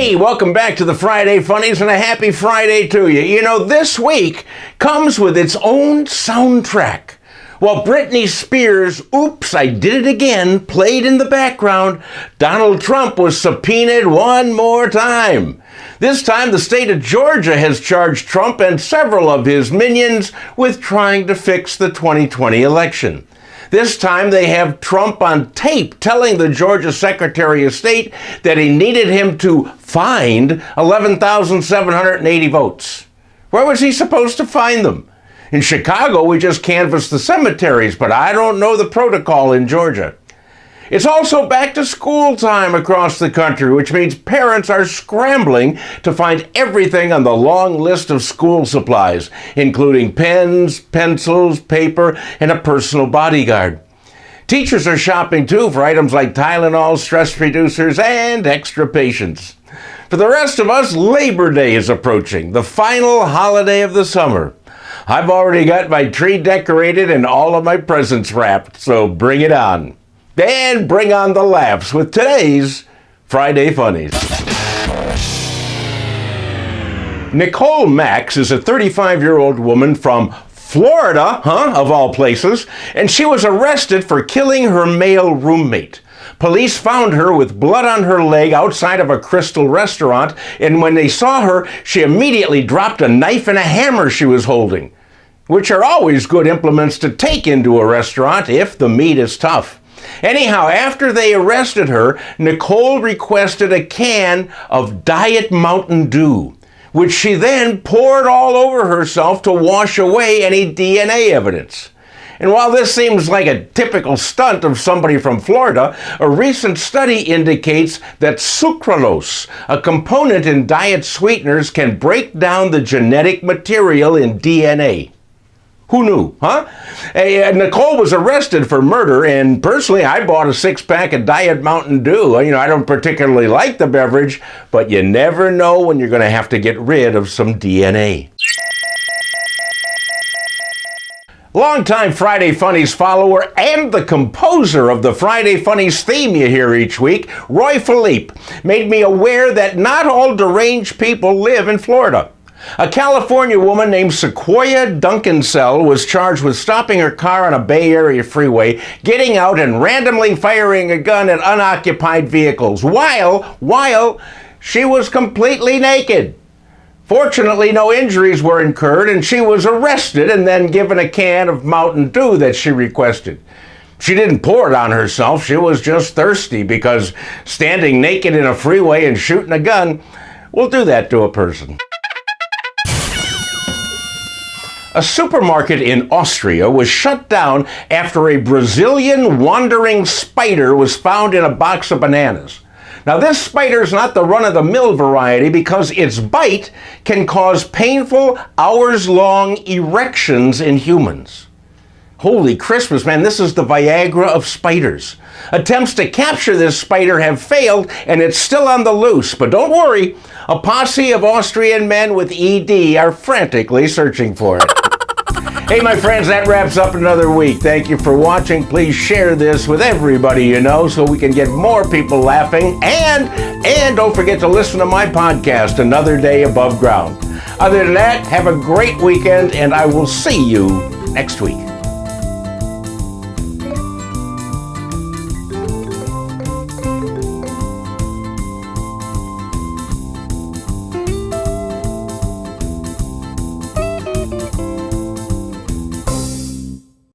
Hey, welcome back to the Friday Funnies, and a happy Friday to you. You know, this week comes with its own soundtrack. While Britney Spears' Oops, I Did It Again played in the background, Donald Trump was subpoenaed one more time. This time, the state of Georgia has charged Trump and several of his minions with trying to fix the 2020 election. This time they have Trump on tape telling the Georgia Secretary of State that he needed him to find 11,780 votes. Where was he supposed to find them? In Chicago, we just canvassed the cemeteries, but I don't know the protocol in Georgia. It's also back to school time across the country, which means parents are scrambling to find everything on the long list of school supplies, including pens, pencils, paper, and a personal bodyguard. Teachers are shopping too for items like Tylenol, stress reducers, and extra patience. For the rest of us, Labor Day is approaching, the final holiday of the summer. I've already got my tree decorated and all of my presents wrapped, so bring it on. And bring on the laughs with today's Friday Funnies. Nicole Max is a 35-year-old woman from Florida, of all places, and she was arrested for killing her male roommate. Police found her with blood on her leg outside of a Crystal restaurant, and when they saw her, she immediately dropped a knife and a hammer she was holding, which are always good implements to take into a restaurant if the meat is tough. Anyhow, after they arrested her, Nicole requested a can of Diet Mountain Dew, which she then poured all over herself to wash away any DNA evidence. And while this seems like a typical stunt of somebody from Florida, a recent study indicates that sucralose, a component in diet sweeteners, can break down the genetic material in DNA. Who knew, Nicole was arrested for murder, and personally, I bought a six-pack of Diet Mountain Dew. I don't particularly like the beverage, but you never know when you're going to have to get rid of some DNA. Longtime Friday Funnies follower and the composer of the Friday Funnies theme you hear each week, Roy Philippe, made me aware that not all deranged people live in Florida. A California woman named Sequoia Duncansell was charged with stopping her car on a Bay Area freeway, getting out and randomly firing a gun at unoccupied vehicles while she was completely naked. Fortunately, no injuries were incurred, and she was arrested and then given a can of Mountain Dew that she requested. She didn't pour it on herself, she was just thirsty, because standing naked in a freeway and shooting a gun will do that to a person. A supermarket in Austria was shut down after a Brazilian wandering spider was found in a box of bananas. Now, this spider is not the run-of-the-mill variety because its bite can cause painful, hours-long erections in humans. Holy Christmas, man, this is the Viagra of spiders. Attempts to capture this spider have failed, and it's still on the loose. But don't worry, a posse of Austrian men with ED are frantically searching for it. Hey, my friends, that wraps up another week. Thank you for watching. Please share this with everybody you know so we can get more people laughing. And don't forget to listen to my podcast, Another Day Above Ground. Other than that, have a great weekend, and I will see you next week.